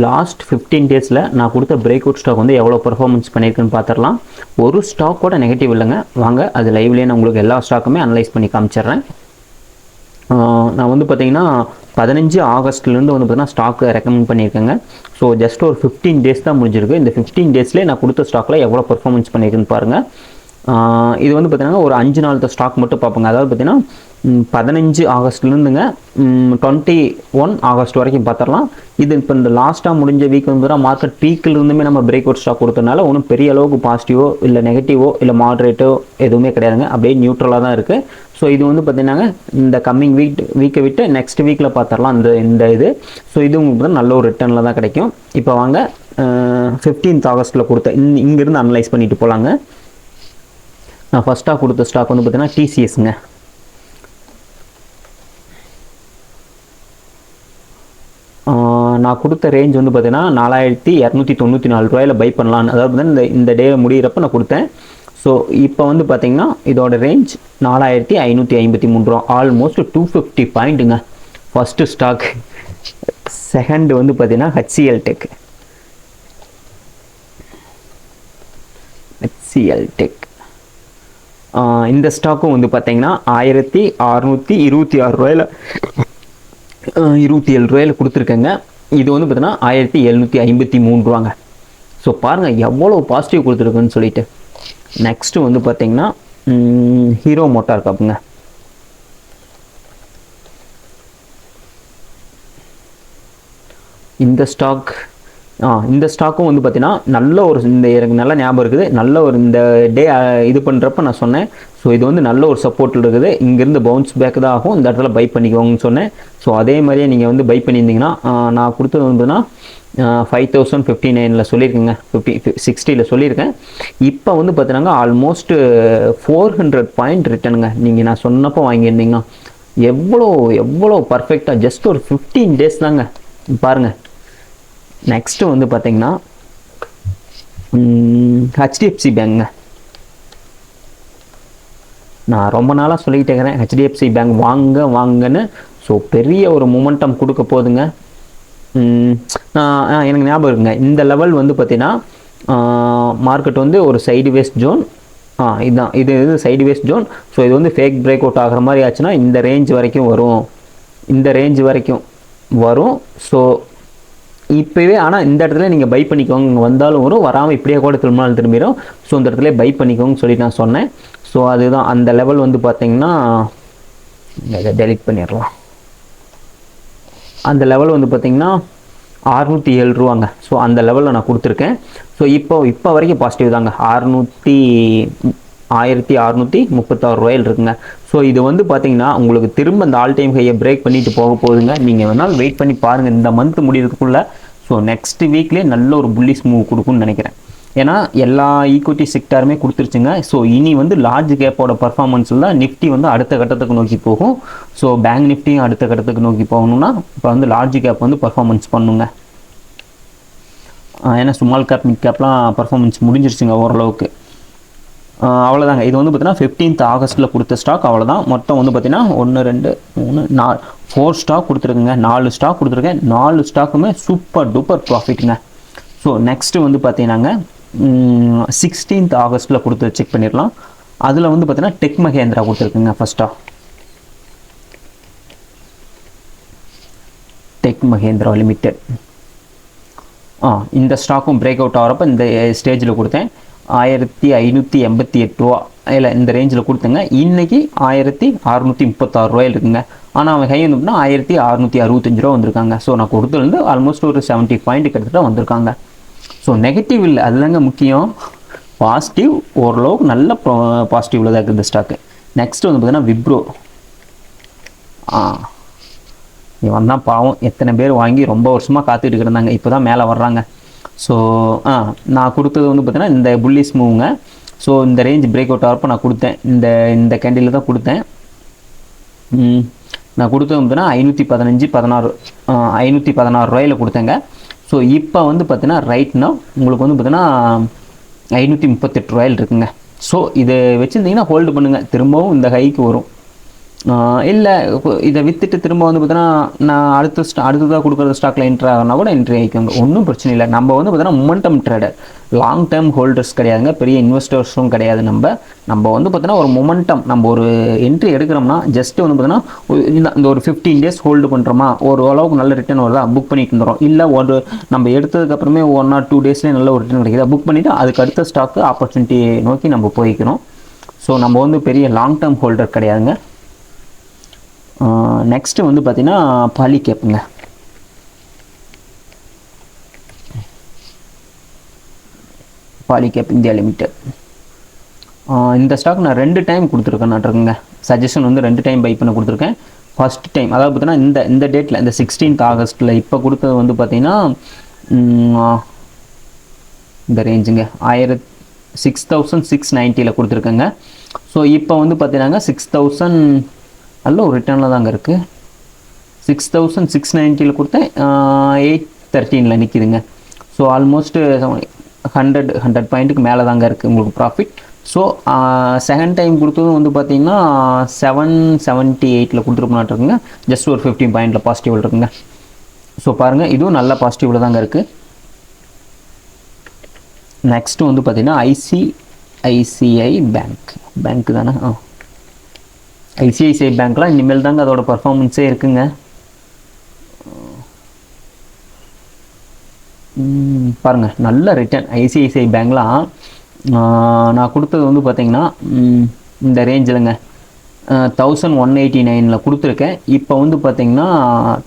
Last 15 டேஸில் நான் கொடுத்த பிரேக் அவுட் ஸ்டாக் வந்து எவ்வளோ பர்ஃபார்மன்ஸ் பண்ணியிருக்குன்னு பார்த்துடலாம். ஒரு ஸ்டாக் கூட நெகட்டிவ் இல்லைங்க. வாங்க அது லைவ்லேயே நான் உங்களுக்கு எல்லா ஸ்டாக்குமே அனலைஸ் பண்ணி காமிச்சிட்றேன். நான் வந்து பார்த்தீங்கன்னா 15 ஆகஸ்ட்லேருந்து வந்து பார்த்தீங்கன்னா ஸ்டாக்கு ரெக்கமெண்ட் பண்ணியிருக்கேங்க. ஸோ ஜஸ்ட் ஒரு 15 டேஸ் தான் முடிஞ்சிருக்கு. இந்த 15 டேஸ்லேயே நான் கொடுத்த ஸ்டாக்கில் எவ்வளோ பர்ஃபார்மன்ஸ் பண்ணியிருக்குன்னு பாருங்கள். இது வந்து பார்த்தீங்கன்னா ஒரு 5 நாள் ஸ்டாக் மட்டும் பார்ப்போங்க. அதாவது பார்த்தீங்கன்னா 15 ஆகஸ்ட்லேருந்துங்க 21 ஆகஸ்ட் வரைக்கும் பார்த்துடலாம். இது இப்போ இந்த லாஸ்ட்டாக முடிஞ்ச வீக் வந்து மார்க்கெட் பீக்கில் இருந்துமே நம்ம பிரேக் அவுட் ஸ்டாக் கொடுத்தனால ஒன்றும் பெரிய அளவுக்கு பாசிட்டிவோ இல்லை நெகட்டிவோ இல்லை மாட்ரேட்டோ எதுவுமே கிடையாதுங்க. அப்படியே நியூட்ரலாக தான் இருக்குது. ஸோ இது வந்து பார்த்தீங்கன்னா இந்த கம்மிங் வீக்கை விட்டு நெக்ஸ்ட் வீக்கில் பார்த்துடலாம் இந்த இது. ஸோ இது உங்களுக்கு நல்ல ஒரு ரிட்டர்னில் தான் கிடைக்கும். இப்போ வாங்க 15th ஆகஸ்ட்டில் கொடுத்த இங்கேருந்து அனலைஸ் பண்ணிட்டு போகலாங்க. நான் ஃபஸ்ட்டாக கொடுத்த ஸ்டாக் வந்து பார்த்தீங்கன்னா டிசிஎஸ்ங்க. நான் கொடுத்த ரேஞ்ச் வந்து பார்த்தீங்கன்னா 4294 ரூபாயில் பை பண்ணலான்னு, அதாவது இந்த டே முடிகிறப்ப நான் கொடுத்தேன். ஸோ இப்போ வந்து பார்த்தீங்கன்னா இதோட ரேஞ்ச் 4553 ரூபா, ஆல்மோஸ்ட் 250 பாயிண்ட்டுங்க. First stock. செகண்ட் வந்து பார்த்தீங்கன்னா ஹெச்சிஎல் டெக். இந்த ஸ்டாக்கும் வந்து பார்த்தீங்கன்னா 1626 ரூபாயில் 27 ரூபாயில் கொடுத்துருக்கேங்க. இது வந்து பார்த்தீங்கன்னா 1753 ரூபாங்க. ஸோ பாருங்கள் எவ்வளோ பாசிட்டிவ் கொடுத்துருக்குன்னு சொல்லிட்டு. நெக்ஸ்ட்டு வந்து பார்த்தீங்கன்னா ஹீரோ மோட்டார் காப்புங்க. இந்த ஸ்டாக்கும் வந்து பார்த்தீங்கன்னா நல்ல ஒரு எனக்கு நல்ல ஞாபகம் இருக்குது. நல்ல ஒரு இந்த டே இது பண்ணுறப்ப நான் சொன்னேன். ஸோ இது வந்து நல்ல ஒரு சப்போர்ட்டில் இருக்குது. இங்கேருந்து பவுன்ஸ் பேக் தான் ஆகும். இந்த இடத்துல பை பண்ணிக்கோங்கன்னு சொன்னேன். ஸோ அதே மாதிரியே நீங்கள் வந்து பை பண்ணியிருந்தீங்கன்னா நான் கொடுத்தது வந்துன்னா 5059 சொல்லியிருக்கேங்க. 60 சொல்லியிருக்கேன். இப்போ வந்து பார்த்தீங்கன்னா ஆல்மோஸ்ட் 400 பாயிண்ட் ரிட்டனுங்க. நீங்கள் நான் சொன்னப்போ வாங்கியிருந்தீங்கன்னா எவ்வளோ பர்ஃபெக்டாக ஜஸ்ட் ஒரு 15 டேஸ் தாங்க பாருங்கள். நெக்ஸ்ட்டு வந்து பார்த்தீங்கன்னா ஹெச்டிஎஃப்சி பேங்குங்க. நான் ரொம்ப நாளாக சொல்லிக்கிட்டே இருக்கிறேன் ஹெச்டிஎஃப்சி பேங்க் வாங்கன்னு. ஸோ பெரிய ஒரு மொமெண்டம் கொடுக்க போகுதுங்க. எனக்கு ஞாபகம் இருக்குங்க, இந்த லெவல் வந்து பார்த்தீங்கன்னா மார்க்கெட் வந்து ஒரு சைடு வேஸ்ட் ஜோன். இதுதான் இது சைடு வேஸ்ட் ஜோன். ஸோ இது வந்து ஃபேக் பிரேக் அவுட் ஆகிற மாதிரி ஆச்சுன்னா இந்த ரேஞ்ச் வரைக்கும் வரும். ஸோ இப்போவே ஆனால் இந்த இடத்துல நீங்கள் பை பண்ணிக்கோங்க. வந்தாலும் வரும், வராமல் இப்படியே கூட திரும்பிடும். ஸோ இந்த இடத்துல பை பண்ணிக்கோங்கன்னு சொல்லி நான் சொன்னேன். ஸோ அதுதான் அந்த லெவல் வந்து பார்த்தீங்கன்னா இதை டெலிட் பண்ணிடலாம். அந்த லெவல் வந்து பார்த்தீங்கன்னா 607 ரூபாங்க. ஸோ அந்த லெவலில் நான் கொடுத்துருக்கேன். ஸோ இப்போ வரைக்கும் பாசிட்டிவ் தாங்க. 1636 ரூபாயில் இருக்குங்க. ஸோ இது வந்து பார்த்தீங்கன்னா உங்களுக்கு திரும்ப இந்த ஆல் டைம் ஹையை பிரேக் பண்ணிட்டு போக போகுதுங்க. நீங்கள் வேணாலும் வெயிட் பண்ணி பாருங்கள் இந்த மந்த் முடிகிறதுக்குள்ளே. ஸோ நெக்ஸ்ட் வீக்லேயே நல்ல ஒரு புல்லிஷ் மூவ் கொடுக்குன்னு நினைக்கிறேன். ஏன்னா எல்லா ஈக்விட்டி செக்டாருமே கொடுத்துருச்சுங்க. ஸோ இனி வந்து லார்ஜ் கேப்போட பர்ஃபார்மன்ஸில் தான் நிஃப்டி வந்து அடுத்த கட்டத்துக்கு நோக்கி போகும். ஸோ பேங்க் நிஃப்டியும் அடுத்த கட்டத்துக்கு நோக்கி போகணும்னா இப்போ வந்து லார்ஜ் கேப் வந்து பர்ஃபார்மன்ஸ் பண்ணுங்க. ஏன்னா ஸ்மால் கேப் மிட் கேப்லாம் பர்ஃபார்மன்ஸ் முடிஞ்சிருச்சுங்க ஓரளவுக்கு. அவ்வளோதாங்க. இது வந்து பார்த்தீங்கன்னா 15th ஆகஸ்ட்டில் கொடுத்த ஸ்டாக். அவ்வளோதான். மொத்தம் வந்து பார்த்தீங்கன்னா 1 2 3 4 4 ஸ்டாக் கொடுத்துருக்குங்க. 4 ஸ்டாக் கொடுத்துருக்கேன். 4 ஸ்டாக்குமே சூப்பர் டூப்பர் ப்ராஃபிட்டுங்க. ஸோ நெக்ஸ்ட்டு வந்து பார்த்தீங்கன்னாங்க 16th ஆகஸ்ட்டில் கொடுத்து செக் பண்ணிடலாம். அதில் வந்து பார்த்தீங்கன்னா டெக் மகேந்திரா கொடுத்துருக்குங்க. ஃபஸ்ட்டாக டெக் மகேந்திரா லிமிடெட். இந்த ஸ்டாக்கும் பிரேக் அவுட் ஆகிறப்ப இந்த ஸ்டேஜில் கொடுத்தேன். 1588 ரூபா இல்லை இந்த ரேஞ்சில் கொடுத்தேங்க. இன்றைக்கி 1636 ரூபாயில் இருக்குங்க. ஆனால் அவன் கை வந்து 1665 ரூபா வந்திருக்காங்க. ஸோ நான் கொடுத்துலேருந்து ஆல்மோஸ்ட் ஒரு 70 பாயிண்ட் கிட்டத்தட்ட வந்திருக்காங்க. ஸோ நெகட்டிவ் இல்லை, அதுதாங்க முக்கியம். பாசிட்டிவ் ஓரளவுக்கு நல்ல பாசிட்டிவில் தான் இருக்குது இந்த ஸ்டாக்கு. நெக்ஸ்ட் வந்து பார்த்தீங்கன்னா விப்ரோ. இவன் தான் பாவம், எத்தனை பேர் வாங்கி ரொம்ப வருஷமாக காத்துக்கிட்டு இருந்தாங்க. இப்போ தான் மேலே வர்றாங்க. ஸோ நான் கொடுத்தது வந்து பார்த்தீங்கன்னா இந்த புல்லிஷ் மூவுங்க. ஸோ இந்த ரேஞ்ச் பிரேக் அவுட் ஆகிறப்போ நான் கொடுத்தேன். இந்த கேண்டில் தான் கொடுத்தேன். நான் கொடுத்தது பார்த்தீங்கன்னா 516 ரூபாயில் கொடுத்தேங்க. ஸோ இப்போ வந்து பார்த்தீங்கன்னா ரைட்னா உங்களுக்கு வந்து பார்த்தீங்கன்னா 538 ரூபாயில் இருக்குங்க. ஸோ இதை வச்சுருந்தீங்கன்னா ஹோல்டு பண்ணுங்கள். திரும்பவும் இந்த ஹைக்கு வரும். இல்லை இதை விற்றுட்டு திரும்ப வந்து பார்த்தீங்கன்னா நான் அடுத்ததாக கொடுக்குற ஸ்டாக்கில் என்ட்ரி ஆகனா கூட என்ட்ரி ஆகிக்கோங்க, ஒன்றும் பிரச்சனை இல்லை. நம்ம வந்து பார்த்தீங்கன்னா momentum trader, long term holders கிடையாதுங்க, பெரிய இன்வெஸ்டர்ஸும் கிடையாது. நம்ம வந்து பார்த்தீங்கன்னா ஒரு மொமெண்டம், நம்ம ஒரு என்ட்ரி எடுக்கிறோம்னா ஜஸ்ட்டு வந்து பார்த்தீங்கன்னா இந்த ஒரு 15 days ஹோல்டு பண்ணுறோமா, ஒரு அளவுக்கு நல்ல ரிட்டர்ன் வருதா புக் பண்ணிட்டு வந்துடும். இல்லை ஒரு நம்ம எடுத்ததுக்கப்புறமே 1 or 2 daysலேயே நல்ல ஒரு ரிட்டர்ன் கிடைக்குதா புக் பண்ணிவிட்டு அதுக்கு அடுத்த ஸ்டாக்கு ஆப்பர்ச்சுனிட்டி நோக்கி நம்ம போய்க்கணும். ஸோ நம்ம வந்து பெரிய லாங் டேர்ம் ஹோல்டர் கிடையாதுங்க. நெக்ஸ்ட்டு வந்து பார்த்தீங்கன்னா பாலிகேப்புங்க. Polycab India limited. இந்த ஸ்டாக் நான் 2 டைம் கொடுத்துருக்கேன் சஜஷன் வந்து 2 டைம் பை பண்ண கொடுத்துருக்கேன். ஃபர்ஸ்ட் டைம் அதாவது பார்த்தீங்கன்னா இந்த டேட்டில் இந்த 16th August இப்போ கொடுத்தது வந்து பார்த்தீங்கன்னா இந்த ரேஞ்சுங்க 6,690 கொடுத்துருக்கேங்க. ஸோ இப்போ வந்து பார்த்தீங்கன்னா 6,000 நல்ல ஒரு ரிட்டர்னில் தாங்க இருக்குது. 6,690 கொடுத்தேன், 813 நிற்கிதுங்க. ஸோ ஆல்மோஸ்ட் 100 பாயிண்ட்டுக்கு மேலே தாங்க இருக்குது உங்களுக்கு ப்ராஃபிட். ஸோ செகண்ட் டைம் கொடுத்ததும் வந்து பார்த்தீங்கன்னா 778 கொடுத்துருப்போம்னாட்டுருக்குங்க. ஜஸ்ட் ஒரு 15 பாயிண்டில் பாசிட்டிவ் இருக்குங்க. ஸோ பாருங்கள், இதுவும் நல்ல பாசிட்டிவில் தாங்க இருக்குது. நெக்ஸ்ட்டு வந்து பார்த்தீங்கன்னா ஐசிஐசிஐ பேங்க் தானே. ஐசிஐசிஐ பேங்க்லாம் இனிமேல் தாங்க அதோட பர்ஃபார்மன்ஸே இருக்குங்க. பாருங்கள், நல்ல ரிட்டர்ன் ஐசிஐசிஐ பேங்க்லாம் நான் கொடுத்தது வந்து பார்த்திங்கன்னா இந்த ரேஞ்சில்ங்க 1189 கொடுத்துருக்கேன். இப்போ வந்து பார்த்திங்கன்னா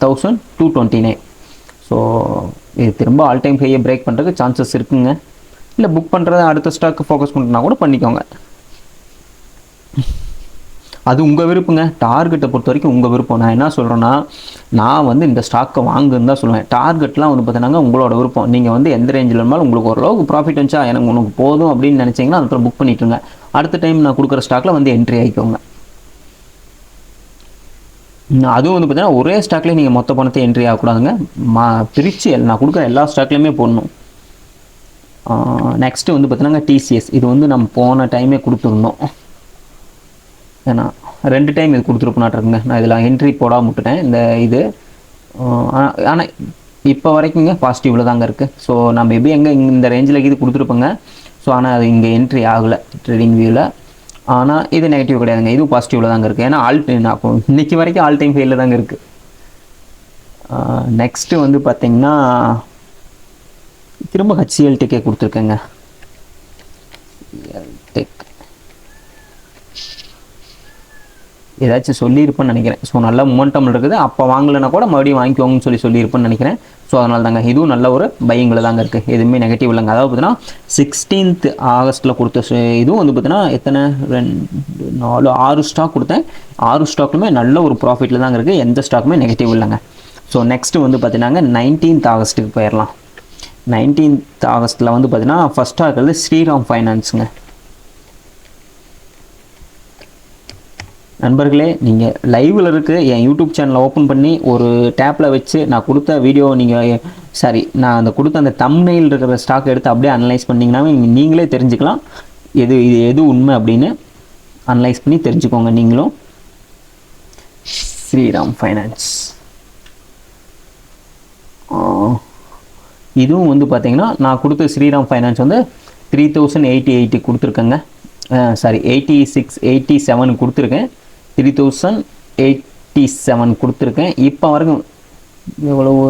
1229. ஸோ இது திரும்ப ஆல் டைம் ஹையை பிரேக் பண்ணுறதுக்கு சான்சஸ் இருக்குங்க. இல்லை புக் பண்ணுறத அடுத்த ஸ்டாக்கு ஃபோக்கஸ் பண்ணுறதுனா கூட பண்ணிக்கோங்க, அது உங்கள் விருப்பங்க. டார்கெட்டை பொறுத்த வரைக்கும் உங்கள் விருப்பம். நான் என்ன சொல்கிறேன்னா, நான் வந்து இந்த ஸ்டாக்கை வாங்குன்னு தான் சொல்லுவேன். டார்கெட்லாம் வந்து பார்த்தீங்கன்னா உங்களோட விருப்பம். நீங்கள் வந்து எந்த ரேஞ்சில் இருந்தாலும் உங்களுக்கு ஓரளவுக்கு ப்ராஃபிட் வந்துச்சா எனக்கு உனக்கு போதும் அப்படின்னு நினச்சிங்கன்னா அதுக்கப்புறம் புக் பண்ணிட்டுருங்க. அடுத்த டைம் நான் கொடுக்குற ஸ்டாக்கில் வந்து என்ட்ரி ஆகிக்கோங்க. அதுவும் வந்து பார்த்தீங்கன்னா ஒரே ஸ்டாக்லேயே நீங்கள் மொத்த பணத்தை என்ட்ரி ஆகக்கூடாதுங்க, பிரித்து நான் கொடுக்குற எல்லா ஸ்டாக்லேயுமே போடணும். நெக்ஸ்ட்டு வந்து பார்த்தீங்கன்னா டிசிஎஸ். இது வந்து நம்ம போன டைமே கொடுத்துருந்தோம், ஏன்னா 2 டைம் இது கொடுத்துருப்போனாட்டுருக்குங்க. நான் இதில் என்ட்ரி போடாமல் விட்டுட்டேன் இந்த இது. ஆனால் இப்போ வரைக்குங்க பாசிட்டிவில் தாங்க இருக்குது. ஸோ நான் மேபி இந்த ரேஞ்சில் இது கொடுத்துருப்பேங்க. ஸோ ஆனால் அது இங்கே என்ட்ரி ஆகலை ட்ரேடிங் வியூவில். ஆனால் இது நெகட்டிவ் கிடையாதுங்க, இதுவும் பாசிட்டிவில் தாங்க இருக்குது. ஏன்னா இன்றைக்கி வரைக்கும் ஆல் டைம் ஃபெயிலில் தாங்க இருக்குது. நெக்ஸ்ட்டு வந்து பார்த்திங்கன்னா திரும்ப ஹெச்சிஎல்டெக்கே கொடுத்துருக்கேங்க. ஏதாச்சும் சொல்லியிருப்பேன்னு நினைக்கிறேன். ஸோ நல்ல மொமெண்டம் இருக்குது, அப்போ வாங்கலைன்னா கூட மறுபடியும் வாங்கிக்கோங்கன்னு சொல்லியிருப்பேன்னு நினைக்கிறேன். ஸோ அதனால தாங்க இதுவும் நல்ல ஒரு பையிங்கில் தாங்க இருக்குது, எதுவுமே நெகட்டிவ் இல்லைங்க. அதாவது பார்த்தீங்கன்னா 16th August கொடுத்த இதுவும் வந்து பார்த்தீங்கன்னா எத்தனை 2 4 6 ஸ்டாக் கொடுத்தேன். 6 ஸ்டாக்குமே நல்ல ஒரு ப்ராஃபிட்டில் தாங்க இருக்குது, எந்த ஸ்டாக்குமே நெகட்டிவ் இல்லைங்க. ஸோ நெக்ஸ்ட்டு வந்து பார்த்தீங்கன்னா 19th August போயிடலாம். 19th August வந்து பார்த்தீங்கன்னா ஃபஸ்ட்டாக இருக்கிறது ஸ்ரீராம் ஃபைனான்ஸுங்க. நண்பர்களே, நீங்கள் லைவில் இருக்குது என் யூடியூப் சேனலை ஓப்பன் பண்ணி ஒரு டேப்பில் வச்சு நான் கொடுத்த வீடியோ நான் அந்த கொடுத்த அந்த தம்ப்நெயில் இருக்கிற ஸ்டாக் எடுத்து அப்படியே அனலைஸ் பண்ணிங்கன்னா நீங்களே தெரிஞ்சுக்கலாம் இது எது உண்மை அப்படின்னு அனலைஸ் பண்ணி தெரிஞ்சுக்கோங்க நீங்களும். ஸ்ரீராம் ஃபைனான்ஸ் இதுவும் வந்து பார்த்தீங்கன்னா நான் கொடுத்த ஸ்ரீராம் ஃபைனான்ஸ் வந்து 3088 கொடுத்துருக்கேங்க. 87 கொடுத்துருக்கேன். 3087 கொடுத்துருக்கேன். இப்போ வரைக்கும் எவ்வளவு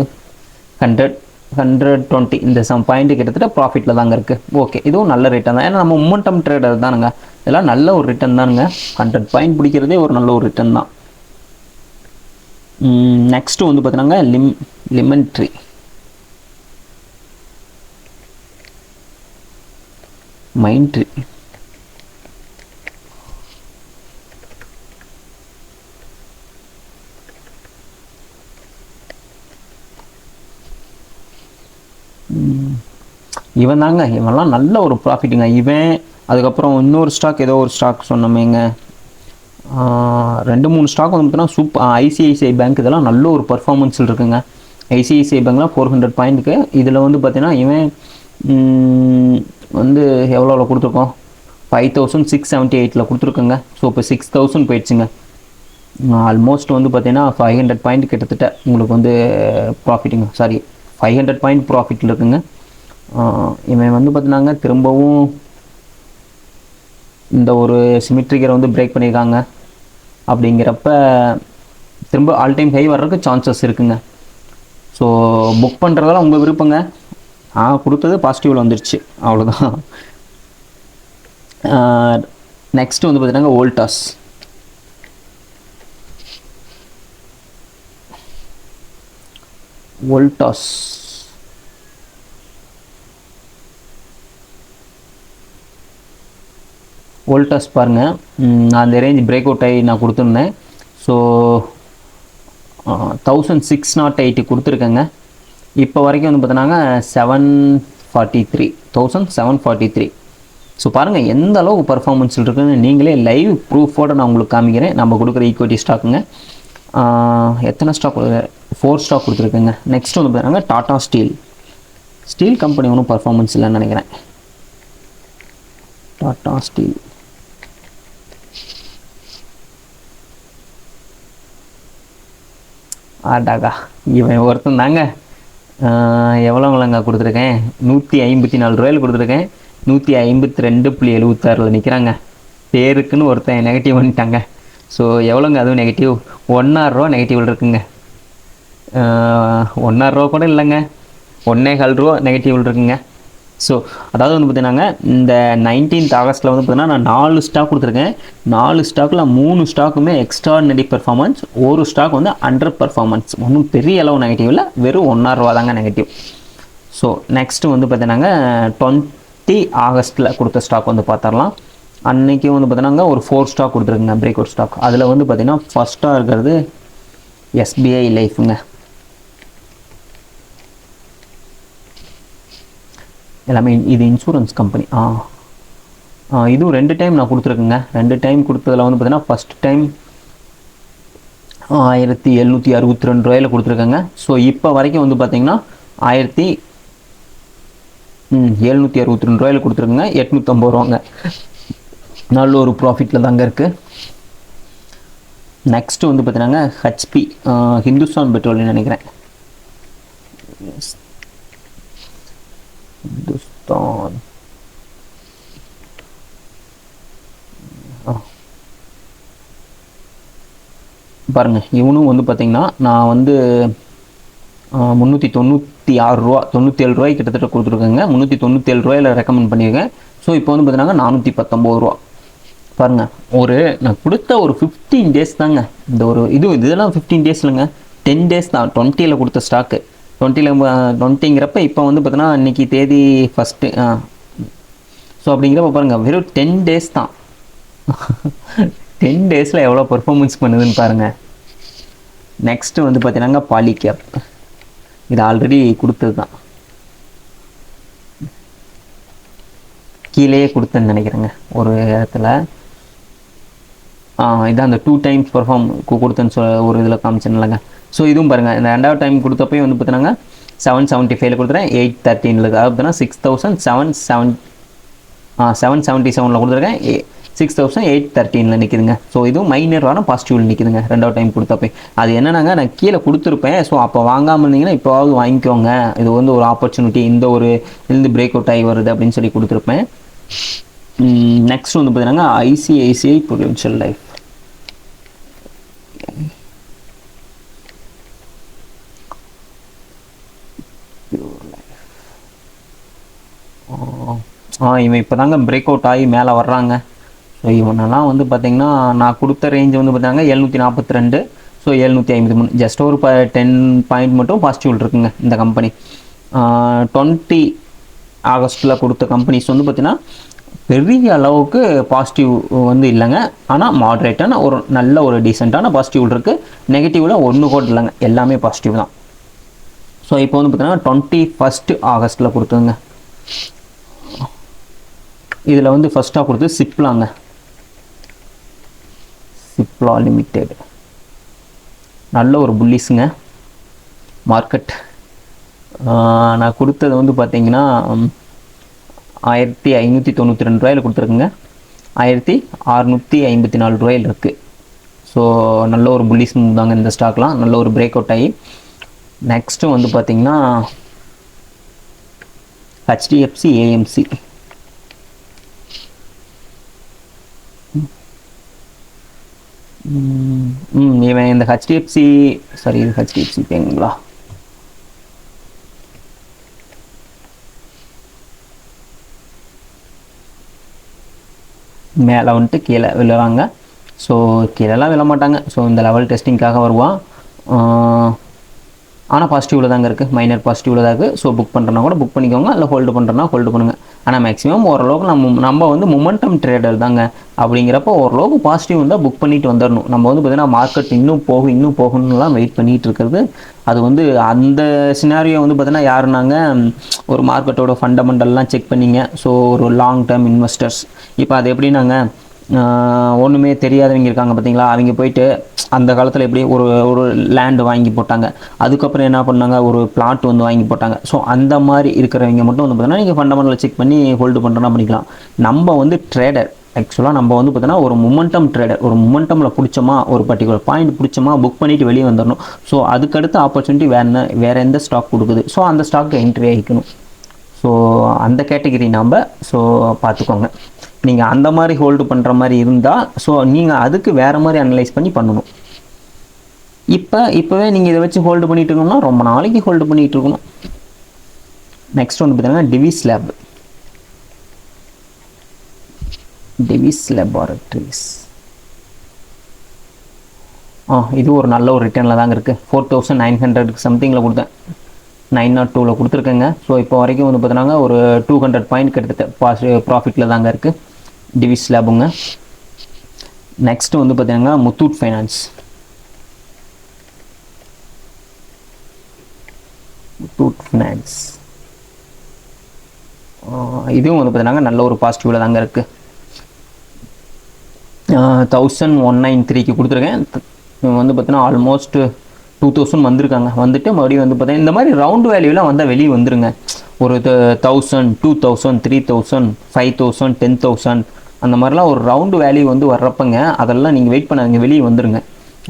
120 இந்த பாயிண்ட் கிட்டத்தட்ட ப்ராஃபிட்டில் தாங்க இருக்குது. ஓகே, இதுவும் நல்ல ரிட்டர்ன் தான். ஏன்னா நம்ம மொமெண்டம் ட்ரேடர் தானுங்க, இதெல்லாம் நல்ல ஒரு ரிட்டர்ன் தானுங்க. 100 பாயிண்ட் பிடிக்கிறதே ஒரு நல்ல ஒரு ரிட்டர்ன் தான். நெக்ஸ்ட்டு வந்து பார்த்தீங்கன்னா லெமன் ட்ரீ. மைண்ட் ட்ரீ இவன்லாம் நல்ல ஒரு ப்ராஃபிட்டுங்க இவன். அதுக்கப்புறம் இன்னொரு ஸ்டாக் ஏதோ ஒரு ஸ்டாக் சொன்னோமேங்க, 2-3 ஸ்டாக் வந்து பார்த்தீங்கன்னா சூப்பர். ஐசிஐசிஐ பேங்க் இதெல்லாம் நல்ல ஒரு பர்ஃபார்மன்ஸில் இருக்குங்க. ஐசிஐசிஐ பேங்க்லாம் 400 பாயிண்ட்டுக்கு. இதில் வந்து பார்த்தீங்கன்னா இவன் வந்து எவ்வளோ கொடுத்துருக்கோம், 5678 கொடுத்துருக்குங்க. ஸோ இப்போ 6000 போயிடுச்சுங்க. ஆல்மோஸ்ட் வந்து பார்த்தீங்கன்னா 500 பாயிண்ட் கிட்டத்தட்ட உங்களுக்கு வந்து ப்ராஃபிட்டுங்க, சாரி 500 பாயிண்ட் ப்ராஃபிட்டில் இருக்குங்க. இவன் வந்து பார்த்தீங்கன்னாங்க திரும்பவும் இந்த ஒரு சிமிட்ரிகரை வந்து பிரேக் பண்ணியிருக்காங்க. அப்படிங்கிறப்ப திரும்ப ஆல் டைம் ஹை வர்றதுக்கு சான்சஸ் இருக்குங்க. ஸோ புக் பண்ணுறதெல்லாம் உங்கள் விருப்பங்க. கொடுத்தது பாசிட்டிவில் வந்துருச்சு, அவ்வளோதான். நெக்ஸ்ட்டு வந்து பார்த்தீங்கன்னா வோல்டாஸ். வோல்டாஸ் பாருங்கள், நான் அந்த ரேஞ்ச் பிரேக் அவுட் ஆகி நான் கொடுத்துருந்தேன். ஸோ 1608 கொடுத்துருக்கேங்க. இப்போ வரைக்கும் வந்து பார்த்தோன்னாங்க 1743. ஸோ பாருங்கள் எந்த அளவுக்கு பர்ஃபார்மன்ஸ் இருக்குதுன்னு நீங்களே லைவ் ப்ரூஃபோடு நான் உங்களுக்கு காமிக்கிறேன். நம்ம கொடுக்குற ஈக்விட்டி ஸ்டாக்குங்க. எத்தனை ஸ்டாக்? 4 ஸ்டாக் கொடுத்துருக்குங்க. நெக்ஸ்ட் வந்து பார்த்தீங்கன்னா டாடா ஸ்டீல் கம்பெனி ஒன்றும் பர்ஃபார்மன்ஸ் இல்லைன்னு நினைக்கிறேன். டாடா ஸ்டீல் ஆடாகா, இவன் ஒருத்தன் தாங்க. எவ்வளோங்களங்க கொடுத்துருக்கேன்? 154 ரூபாயில் கொடுத்துருக்கேன். 152.76 நிற்கிறாங்க. பேருக்குன்னு ஒருத்தன் நெகட்டிவ் பண்ணிட்டாங்க. ஸோ எவ்வளோங்க அதுவும் நெகட்டிவ்? 1.5 ரூபா நெகட்டிவில் இருக்குங்க. 1.5 ரூபா கூட இல்லைங்க, 1.25 ரூபா நெகட்டிவில் இருக்குங்க. ஸோ அதாவது வந்து பார்த்தீங்கன்னா இந்த 19th ஆகஸ்ட்டில் வந்து பார்த்தீங்கன்னா நான் 4 ஸ்டாக் கொடுத்துருக்கேன். 4 ஸ்டாக்கில் 3 ஸ்டாக்குமே எக்ஸ்ட்ராடினரி பெர்ஃபார்மன்ஸ், ஒரு ஸ்டாக் வந்து அண்டர் பெர்ஃபார்மன்ஸ். ஒன்றும் பெரிய அளவு நெகட்டிவ் இல்லை, வெறும் 1.5 ரூபா தாங்க நெகட்டிவ். ஸோ நெக்ஸ்ட்டு வந்து பார்த்தீங்கன்னா 20 ஆகஸ்ட்டில் கொடுத்த ஸ்டாக் வந்து பார்த்துடலாம். அன்றைக்கி வந்து பார்த்தீங்கன்னா ஒரு 4 ஸ்டாக் கொடுத்துருக்குங்க, பிரேக் அவுட் ஸ்டாக். அதில் வந்து பார்த்தீங்கன்னா ஃபஸ்ட்டாக இருக்கிறது எஸ்பிஐ லைஃபுங்க. எல்லாமே இது இன்சூரன்ஸ் கம்பெனி. இதுவும் 2 டைம் நான் கொடுத்துருக்குங்க. 2 டைம் கொடுத்ததில் வந்து பார்த்தீங்கன்னா ஃபஸ்ட் டைம் 1762 ரூபாயில் கொடுத்துருக்கேங்க. ஸோ இப்போ வரைக்கும் வந்து பார்த்தீங்கன்னா 1762 ரூபாயில் கொடுத்துருக்குங்க. 850 ரூபாங்க. நல்ல ஒரு ப்ராஃபிட்டில் தாங்க இருக்குது. நெக்ஸ்ட்டு வந்து பார்த்தீங்கன்னா ஹெச்பி, ஹிந்துஸ்தான் பெட்ரோல்னு நினைக்கிறேன். ஹிந்துஸ்தான் பாருங்கள், இவனும் வந்து பார்த்தீங்கன்னா நான் வந்து 396 ரூபா 97 ரூபாய்க்கு கிட்டத்தட்ட கொடுத்துருக்கேங்க. 397 ரூபாயில் ரெக்கமெண்ட் பண்ணியிருக்கேன். ஸோ இப்போ வந்து பார்த்தீங்கன்னா 419 ரூபா. பாருங்கள், நான் கொடுத்த ஒரு 15 டேஸ் தாங்க. இந்த ஒரு இதெல்லாம் 15 டேஸ் இல்லைங்க, 10 டேஸ் தான். 20ல் கொடுத்த ஸ்டாக்கு 20ங்கிறப்ப இப்போ வந்து பார்த்தீங்கன்னா இன்றைக்கி தேதி ஃபஸ்ட்டு. ஸோ அப்படிங்கிறப்ப பாருங்கள், வெறும் 10 டேஸ் தான். 10 டேஸில் எவ்வளோ பர்ஃபார்மன்ஸ் பண்ணுதுன்னு பாருங்கள். நெக்ஸ்ட்டு வந்து பார்த்தீங்கன்னா பாலிகேப். இது ஆல்ரெடி கொடுத்தது தான், கீழேயே கொடுத்தேன்னு நினைக்கிறேங்க ஒரு இடத்துல. இதான் அந்த 2 டைம்ஸ் பர்ஃபார்ம் கொடுத்தேன்னு ஒரு இதில் காமிச்சேன்லங்க. ஸோ இதுவும் பாருங்கள், இந்த 2வது டைம் கொடுத்தப்போ வந்து பார்த்தீங்கன்னா 775 கொடுத்துறேன். 813 அதாவது 777 கொடுத்துருக்கேன். 6813 நிற்கிதுங்க. ஸோ இதுவும் மைனரான பாசிட்டிவில் நிற்கிதுங்க 2வது டைம் கொடுத்தப்போ. அது என்னன்னாங்க, நான் கீழே கொடுத்துருப்பேன். ஸோ அப்போ வாங்காமல் இருந்தீங்கன்னா இப்போவாவது வாங்கிக்கோங்க, இது வந்து ஒரு ஆப்பர்ச்சுனிட்டி, இந்த ஒரு இருந்து பிரேக் அவுட் ஆகி வருது அப்படின்னு சொல்லி கொடுத்துருப்பேன். நெக்ஸ்ட் வந்து பார்த்தீங்கன்னா ஐசிஐசிஐ ப்ரூடென்ஷியல் லைஃப். இவன் இப்போ தாங்க பிரேக் அவுட் ஆகி மேலே வர்றாங்க. ஸோ இவனெல்லாம் வந்து பார்த்திங்கன்னா நான் கொடுத்த ரேஞ்சு வந்து பார்த்தாங்க 742. ஸோ 753, ஜஸ்ட் ஒரு 10 பாயிண்ட் மட்டும் பாசிட்டிவ் இருக்குங்க இந்த கம்பெனி. 20 ஆகஸ்ட்டில் கொடுத்த கம்பெனிஸ் வந்து பார்த்திங்கன்னா பெரிய அளவுக்கு பாசிட்டிவ் வந்து இல்லைங்க. ஆனால் மாட்ரேட்டான ஒரு நல்ல ஒரு டீசெண்டான பாசிட்டிவ் இருக்குது. நெகட்டிவில் ஒன்று கூட இல்லைங்க, எல்லாமே பாசிட்டிவ் தான். ஸோ இப்போ வந்து பார்த்திங்கன்னா 21 ஆகஸ்ட்டில் கொடுத்துங்க. இதில் வந்து ஃபஸ்ட்டாக கொடுத்து சிப்லாங்க, சிப்லா லிமிடெட். நல்ல ஒரு புல்லிஸுங்க மார்க்கெட். நான் கொடுத்தது வந்து பார்த்தீங்கன்னா 1592 ரூபாயில் கொடுத்துருக்குங்க. 1654 ரூபாயில் இருக்குது. ஸோ நல்ல ஒரு புல்லிஷ் மூவ் தாங்க இந்த ஸ்டாக்லாம், நல்ல ஒரு பிரேக் அவுட் ஆகி. நெக்ஸ்ட்டு வந்து பார்த்திங்கன்னா HDFC AMC. இவன் இந்த HDFC சாரி இது HDFC பேங்குங்களா, மேலே வந்துட்டு கீழே விழுவாங்க. ஸோ கீழெல்லாம் விழ மாட்டாங்க. ஸோ இந்த லெவல் டெஸ்டிங்காக வருவான். ஆனால் பாசிட்டிவில் தாங்க இருக்குது, மைனர் பாசிட்டிவில் தான் இருக்குது. ஸோ புக் பண்ணுறனா கூட புக் பண்ணிக்கோங்க, இல்லை ஹோல்டு பண்ணுறனா ஹோல்டு பண்ணுங்கள். ஆனால் மேக்ஸிமம் ஓரளவுக்கு நம்ம வந்து மொமெண்டம் ட்ரேடர் தாங்க. அப்படிங்கிறப்போ ஓரளவுக்கு பாசிட்டிவ் இருந்தால் புக் பண்ணிட்டு வந்துடணும். நம்ம வந்து பார்த்திங்கன்னா மார்க்கெட் இன்னும் போகணும்லாம் வெயிட் பண்ணிகிட்டு இருக்கிறது. அது வந்து அந்த சினாரியோ வந்து பார்த்திங்கன்னா யாருனாங்க, ஒரு மார்க்கெட்டோட ஃபண்டமெண்டல்லாம் செக் பண்ணிங்க. ஸோ ஒரு லாங் டேர்ம் இன்வெஸ்டர்ஸ். இப்போ அது எப்படின்னாங்க, ஒன்றுமே தெரியாதவங்க இருக்காங்க பார்த்தீங்களா, அவங்க போயிட்டு அந்த காலத்தில் எப்படி ஒரு லேண்டு வாங்கி போட்டாங்க, அதுக்கப்புறம் என்ன பண்ணாங்க, ஒரு பிளாட் வந்து வாங்கி போட்டாங்க. ஸோ அந்த மாதிரி இருக்கிறவங்க மட்டும் வந்து பார்த்தீங்கன்னா நீங்கள் ஃபண்டமெண்டல் செக் பண்ணி ஹோல்டு பண்ணுறனா பண்ணிக்கலாம். நம்ம வந்து ட்ரேடர், ஆக்சுவலாக நம்ம வந்து பார்த்தீங்கன்னா ஒரு மொமெண்டம் ட்ரேடர். ஒரு மொமெண்டமில் பிடிச்சோமா, ஒரு பர்டிகுலர் பாயிண்ட் பிடிச்சோமா புக் பண்ணிவிட்டு வெளியே வந்துடணும். ஸோ அதுக்கடுத்து ஆப்பர்ச்சுனிட்டி வேறு எந்த ஸ்டாக் கொடுக்குது, ஸோ அந்த ஸ்டாக்கு என்ட்ரி ஆகிக்கணும். ஸோ அந்த கேட்டகிரி நாம் ஸோ பார்த்துக்கோங்க. நீங்கள் அந்த மாதிரி ஹோல்டு பண்ணுற மாதிரி இருந்தால் ஸோ நீங்கள் அதுக்கு வேறு மாதிரி அனலைஸ் பண்ணி பண்ணணும். இப்போவே நீங்கள் இதை வச்சு ஹோல்டு பண்ணிகிட்டு இருக்கணும்னா ரொம்ப நாளைக்கு ஹோல்டு பண்ணிகிட்டு இருக்கணும். நெக்ஸ்ட் வந்து பார்த்தீங்கன்னா டிவிஸ் லேபாரட்டரிஸ். இது ஒரு நல்ல ஒரு ரிட்டர்னில் தாங்க இருக்குது. 4900 சம்திங்கில் கொடுத்தேன், 902 கொடுத்துருக்கேங்க. ஸோ இப்போ வரைக்கும் வந்து பார்த்தீங்கன்னா ஒரு 200 பாயிண்ட் கிட்டத்தட்ட ப்ராஃபிட்டில் தாங்க இருக்குது டிவிஸ் லேபுங்க. நெக்ஸ்ட் வந்து பார்த்தீங்கன்னா முத்தூட் ஃபைனான்ஸ். இதுவும் வந்து பார்த்தீங்கன்னா நல்ல ஒரு பாசிட்டிவில் தாங்க இருக்குது. 1193க்கு கொடுத்துருக்கேன். வந்து பார்த்தீங்கன்னா ஆல்மோஸ்ட் 2000 வந்திருக்காங்க. வந்துட்டு மறுபடியும் வந்து பார்த்தீங்கன்னா இந்த மாதிரி ரவுண்ட் வேல்யூலாம் வந்தால் வெளியே வந்துருங்க. ஒரு 1000, 2000, 3000, 5000, 10,000 அந்த மாதிரிலாம் ஒரு ரவுண்டு வேல்யூ வந்து வர்றப்பங்க அதெல்லாம் நீங்கள் வெயிட் பண்ணாதீங்க, வெளியே வந்துருங்க.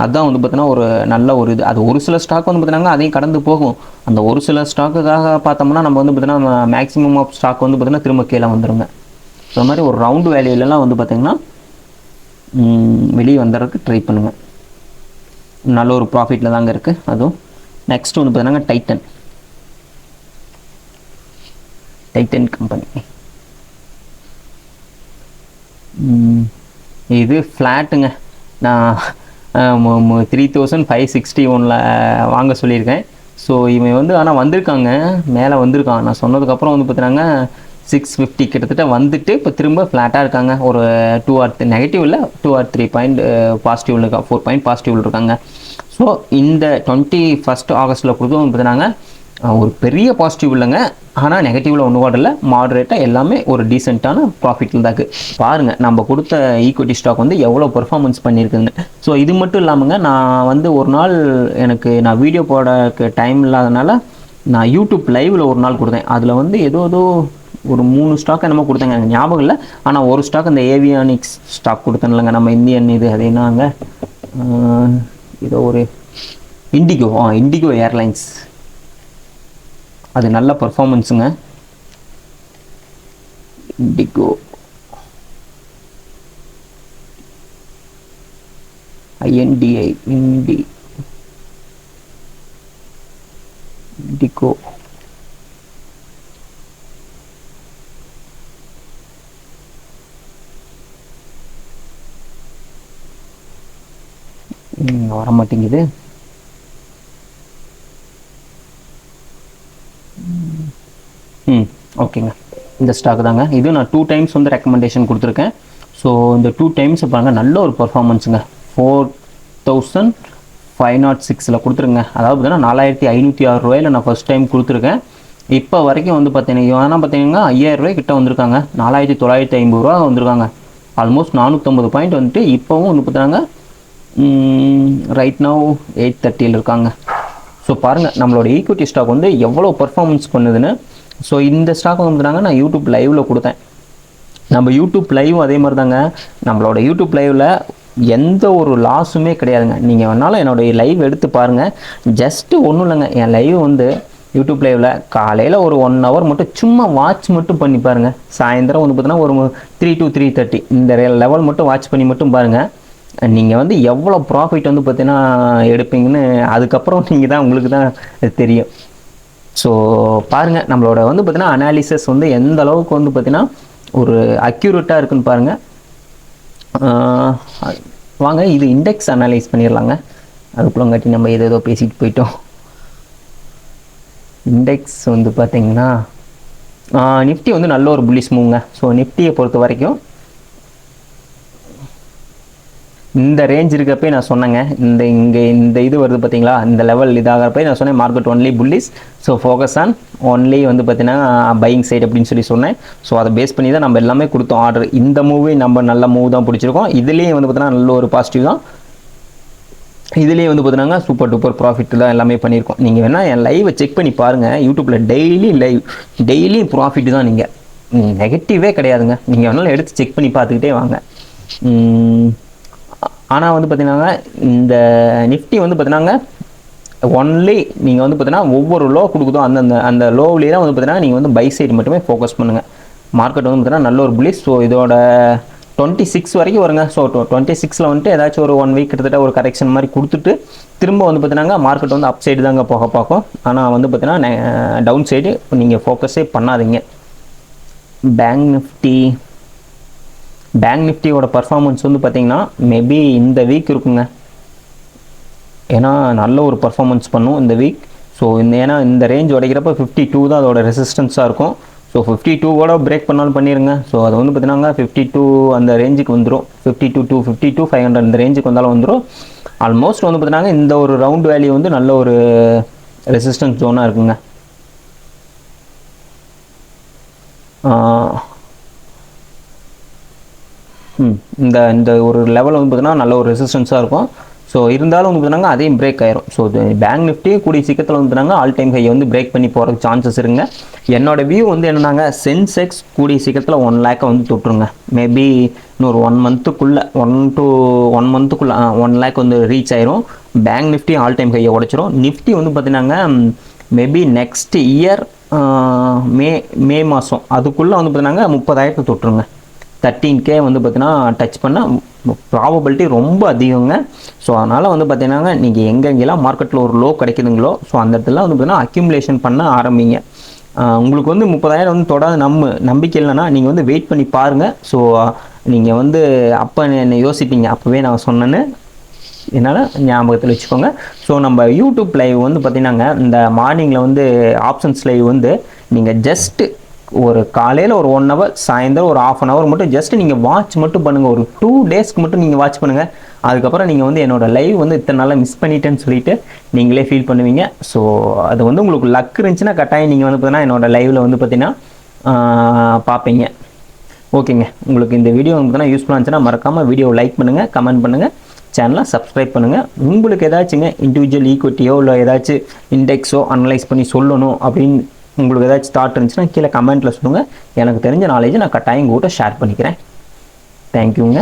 அதுதான் வந்து பார்த்தீங்கன்னா ஒரு நல்ல ஒரு இது. அது ஒரு சில ஸ்டாக் வந்து பார்த்தீங்கன்னா அதையும் கடந்து போகும். அந்த ஒரு சில ஸ்டாக்குக்காக பார்த்தோம்னா நம்ம வந்து பார்த்தீங்கன்னா மேக்ஸிமம் ஆஃப் ஸ்டாக் வந்து பார்த்தீங்கன்னா திரும்ப கீழே வந்துருங்க. அந்த மாதிரி ஒரு ரவுண்டு வேல்யூலலாம் வந்து பார்த்தீங்கன்னா வெளியே வந்துடுறதுக்கு ட்ரை பண்ணுங்கள். நல்ல ஒரு ப்ராஃபிட்டில் தாங்க இருக்குது அதுவும். நெக்ஸ்ட் வந்து பார்த்தீங்கன்னா டைட்டன் கம்பெனி. இது ஃப்ளாட்டுங்க. நான் 3561 வாங்க சொல்லியிருக்கேன். ஸோ இவன் வந்து ஆனால் வந்திருக்காங்க, மேலே வந்திருக்கான். நான் சொன்னதுக்கப்புறம் வந்து பார்த்தீங்கன்னா 650 கிட்டத்தட்ட வந்துட்டு இப்போ திரும்ப ஃப்ளாட்டாக இருக்காங்க. ஒரு 2 or 3 நெகட்டிவ் இல்லை, 2 or 3 பாயிண்ட் பாசிட்டிவில் இருக்கா, 4 பாயிண்ட் பாசிட்டிவில் இருக்காங்க. ஸோ இந்த 21 ஆகஸ்ட்டில் கொடுத்து வந்து பார்த்தீங்கன்னா ஒரு பெரிய பாசிட்டிவ் இல்லைங்க, ஆனால் நெகட்டிவில் ஒன்று கூட இல்லை, மாடரேட்டாக எல்லாமே ஒரு டீசெண்டான ப்ராஃபிட்டில் தான் இருக்குது. பாருங்கள் நம்ம கொடுத்த ஈக்விட்டி ஸ்டாக் வந்து எவ்வளோ பெர்ஃபார்மன்ஸ் பண்ணியிருக்குங்க. ஸோ இது மட்டும் இல்லாமங்க, நான் வந்து ஒரு நாள் நான் வீடியோ போட டைம் இல்லாதனால நான் யூடியூப் லைவில் ஒரு நாள் கொடுத்தேன். அதில் வந்து ஏதோ ஒரு 3 ஸ்டாக் என்னமோ கொடுத்தேங்க, எனக்கு ஞாபகம் இல்லை. ஆனால் ஒரு ஸ்டாக் இந்த ஏவியானிக்ஸ் ஸ்டாக் கொடுத்தேன் இல்லைங்க, நம்ம இந்தியன் இது அது என்னங்க, ஏதோ ஒரு இண்டிகோ ஏர்லைன்ஸ். அது நல்ல பர்ஃபார்மன்ஸுங்க. இண்டிகோ INDI இண்டிகோ வர மாட்டேங்குது. ஓகேங்க, இந்த ஸ்டாக் தாங்க. இது நான் 2 டைம்ஸ் வந்து ரெக்கமெண்டேஷன் கொடுத்துருக்கேன். ஸோ இந்த 2 டைம்ஸ் பாருங்கள் நல்ல ஒரு பர்ஃபார்மன்ஸுங்க. 4506 கொடுத்துருங்க. அதாவது பார்த்தீங்கன்னா 4506 ரூபாயில் நான் ஃபஸ்ட் டைம் கொடுத்துருக்கேன். இப்போ வரைக்கும் வந்து பார்த்தீங்கன்னா பார்த்தீங்கன்னா 5000 ரூபாய் கிட்ட வந்திருக்காங்க. 4950 ரூபா வந்திருக்காங்க. ஆல்மோஸ்ட் 450 பாயிண்ட் வந்துட்டு இப்போவும் வந்து பார்த்தாங்க ரைட் நவ் 830 இருக்காங்க. ஸோ பாருங்கள் நம்மளோட ஈக்விட்டி ஸ்டாக் வந்து எவ்வளோ பர்ஃபார்மன்ஸ் பண்ணுதுன்னு. ஸோ இந்த ஸ்டாக் வந்து நான் யூடியூப் லைவில் கொடுத்தேன். நம்ம யூடியூப் லைவ் அதே மாதிரி தாங்க. நம்மளோட யூடியூப் லைவில் எந்த ஒரு லாஸுமே கிடையாதுங்க. நீங்கள் வேணாலும் என்னுடைய லைவ் எடுத்து பாருங்கள். ஜஸ்ட்டு ஒன்றும் இல்லைங்க, என் லைவ் வந்து யூடியூப் லைவில் காலையில் ஒரு 1 ஹவர் மட்டும் சும்மா வாட்ச் மட்டும் பண்ணி பாருங்கள். சாயந்தரம் வந்து பார்த்தீங்கன்னா ஒரு 3 to 3:30 இந்த லெவல் மட்டும் வாட்ச் பண்ணி மட்டும் பாருங்கள். நீங்கள் வந்து எவ்வளோ ப்ராஃபிட் வந்து பார்த்தீங்கன்னா எடுப்பீங்கன்னு அதுக்கப்புறம் நீங்கள் தான் உங்களுக்கு தான் தெரியும். ஸோ பாருங்கள், நம்மளோட வந்து பார்த்தீங்கன்னா அனாலிசிஸ் வந்து எந்த அளவுக்கு வந்து பார்த்தீங்கன்னா ஒரு அக்யூரேட்டாக இருக்குன்னு பாருங்கள். வாங்க இது இண்டெக்ஸ் அனலைஸ் பண்ணிடலாங்க. அதுக்குள்ளங்காட்டி நம்ம ஏதோ பேசிட்டு போயிட்டோம். இண்டெக்ஸ் வந்து பார்த்தீங்கன்னா நிஃப்டி வந்து நல்ல ஒரு புல்லிஷ் மூவ்ங்க. ஸோ நிஃப்டியை பொறுத்த வரைக்கும் இந்த ரேஞ்ச் இருக்கப்பே நான் சொன்னேங்க, இந்த இது வருது பார்த்தீங்களா, இந்த லெவல் இதாகிறப்ப நான் சொன்னேன் market only bullish. So focus on only வந்து பார்த்தீங்கன்னா பையிங் சைடு அப்படின்னு சொன்னேன். ஸோ அதை பேஸ் பண்ணி தான் நம்ம எல்லாமே கொடுத்தோம் ஆர்டர். இந்த மூவி நம்ம நல்ல மூவ் தான் பிடிச்சிருக்கோம். இதுலேயும் வந்து பார்த்தீங்கன்னா நல்ல ஒரு பாசிட்டிவ் தான். இதுலேயே வந்து பார்த்தீங்கன்னா சூப்பர் டூப்பர் ப்ராஃபிட் தான் எல்லாமே பண்ணியிருக்கோம். நீங்கள் வேணால் என் லைவை செக் பண்ணி பாருங்கள். யூடியூப்பில் டெய்லி ப்ராஃபிட் தான். நீங்கள் நெகட்டிவே கிடையாதுங்க. நீங்கள் வேணாலும் எடுத்து செக் பண்ணி பார்த்துக்கிட்டே வாங்க. ஆனால் வந்து பார்த்தீங்கன்னா இந்த நிஃப்டி வந்து பார்த்தீங்கன்னா ஒன்லி நீங்கள் வந்து பார்த்தீங்கன்னா ஒவ்வொரு லோ கொடுக்குதோ அந்த லோவிலே தான் வந்து பார்த்தீங்கன்னா நீங்கள் வந்து பை சைடு மட்டுமே ஃபோக்கஸ் பண்ணுங்கள். மார்க்கெட் வந்து பார்த்தீங்கன்னா நல்ல ஒரு புல்லிஷ். ஸோ இதோட 26 வரைக்கும் வருங்க. ஸோ 26ல் வந்துட்டு ஏதாச்சும் ஒரு 1 வீக் கிட்டத்தட்ட ஒரு கரெக்ஷன் மாதிரி கொடுத்துட்டு திரும்ப வந்து பார்த்தீங்கன்னா மார்க்கெட் வந்து அப் சைடு தாங்க போக பார்க்கும். ஆனால் வந்து பார்த்தீங்கன்னா டவுன் சைடு நீங்கள் ஃபோக்கஸே பண்ணாதீங்க. பேங்க் நிஃப்டியோட பர்ஃபார்மன்ஸ் வந்து பார்த்தீங்கன்னா மேபி இந்த வீக் இருக்குங்க. ஏன்னா நல்ல ஒரு பர்ஃபார்மன்ஸ் பண்ணும் இந்த வீக். ஸோ ஏன்னா இந்த ரேஞ்ச் உடைக்கிறப்ப 52 தான் அதோட ரெசிஸ்டன்ஸாக இருக்கும். ஸோ 52 கூட பிரேக் பண்ணாலும் பண்ணிடுங்க. ஸோ அது வந்து பார்த்தீங்கன்னா 52 அந்த ரேஞ்சுக்கு வந்துடும். 52 to 52 500 இந்த ரேஞ்சுக்கு வந்தாலும் வந்துடும். ஆல்மோஸ்ட் வந்து பார்த்தீங்கன்னா இந்த ஒரு ரவுண்ட் வேல்யூ வந்து நல்ல ஒரு ரெசிஸ்டன்ஸ் ஜோனாக இருக்குங்க. இந்த ஒரு லெவல் வந்து பார்த்தீங்கன்னா நல்ல ஒரு ரெசிஸ்டன்ஸாக இருக்கும். ஸோ இருந்தாலும் வந்து பார்த்தீங்கன்னா அதையும் பிரேக் ஆயிரும். ஸோ பேங்க் நிஃப்டி கூடிய சீக்கிரத்தில் வந்து பார்த்தீங்கன்னா ஆல் டைம் ஹை வந்து பிரேக் பண்ணி போகிறதுக்கு சான்சஸ் இருங்க. என்னோட வியூ வந்து என்னன்னாங்க, சென்செக்ஸ் கூடிய சீக்கிரத்தில் 1 லேக்கை வந்து தொட்டுருங்க. மேபி இன்னொரு 1 மந்த்துக்குள்ளே 1 மந்த்துக்குள்ளே 1 லேக் வந்து ரீச் ஆயிரும். பேங்க் நிஃப்டி ஆல் டைம் ஹையை உடைச்சிரும். நிஃப்டி வந்து பார்த்தீங்கன்னா மேபி நெக்ஸ்ட் இயர் மே மாதம் அதுக்குள்ளே வந்து பார்த்தீங்கன்னா 30,000 தொட்டுருங்க. 13K வந்து பார்த்தீங்கன்னா டச் பண்ண ப்ராபபிலிட்டி ரொம்ப அதிகங்க. ஸோ அதனால் வந்து பார்த்தீங்கன்னா நீங்கள் எங்கெங்கெல்லாம் மார்க்கெட்டில் ஒரு லோ கிடைக்குதுங்களோ ஸோ அந்த இடத்துல வந்து பார்த்தீங்கன்னா அக்யூமுலேஷன் பண்ண ஆரம்பிங்க. உங்களுக்கு வந்து 30,000 வந்து தொடாது நம்பிக்கை இல்லைன்னா நீங்கள் வந்து வெயிட் பண்ணி பாருங்கள். ஸோ நீங்கள் வந்து அப்போ என்ன யோசிப்பீங்க, அப்போவே நான் சொன்னேன்னு என்னால் ஞாபகத்தில் வச்சுக்கோங்க. ஸோ நம்ம யூடியூப் லைவ் வந்து பார்த்தீங்கன்னாங்க இந்த மார்னிங்கில் வந்து ஆப்ஷன்ஸ் லைவ் வந்து நீங்கள் ஜஸ்ட்டு ஒரு காலையில் ஒரு 1 ஹவர், சாயந்தரம் ஒரு 1/2 hour மட்டும் ஜஸ்ட் நீங்கள் வாட்ச் மட்டும் பண்ணுங்கள். ஒரு 2 டேஸ்க்கு மட்டும் நீங்கள் வாட்ச் பண்ணுங்கள். அதுக்கப்புறம் நீங்கள் வந்து என்னோட லைவ் வந்து இத்தனை நாளாக மிஸ் பண்ணிட்டேன்னு சொல்லிட்டு நீங்களே ஃபீல் பண்ணுவீங்க. ஸோ அது வந்து உங்களுக்கு லக் இருந்துச்சுன்னா கட்டாயம் நீங்கள் வந்து பார்த்தீங்கன்னா என்னோட லைவில் வந்து பார்த்தீங்கன்னா பார்ப்பீங்க. ஓகேங்க, உங்களுக்கு இந்த வீடியோ வந்து பார்த்தீங்கன்னா யூஸ்ஃபுல்லாக இருந்துச்சுன்னா மறக்காமல் வீடியோவை லைக் பண்ணுங்கள், கமெண்ட் பண்ணுங்கள், சேனலை சப்ஸ்கிரைப் பண்ணுங்கள். உங்களுக்கு ஏதாச்சுங்க இண்டிவிஜுவல் ஈக்விட்டியோ இல்லை ஏதாச்சும் இண்டெக்ஸோ அனலைஸ் பண்ணி சொல்லணும் அப்படின்னு உங்களுக்கு ஏதாச்சும் தாட் இருந்துச்சுன்னா கீழே கமெண்ட்டில் சொல்லுங்கள். எனக்கு தெரிஞ்ச நாலேஜை நான் கட்டாயம் கூட ஷேர் பண்ணிக்கிறேன். தேங்க்யூங்க.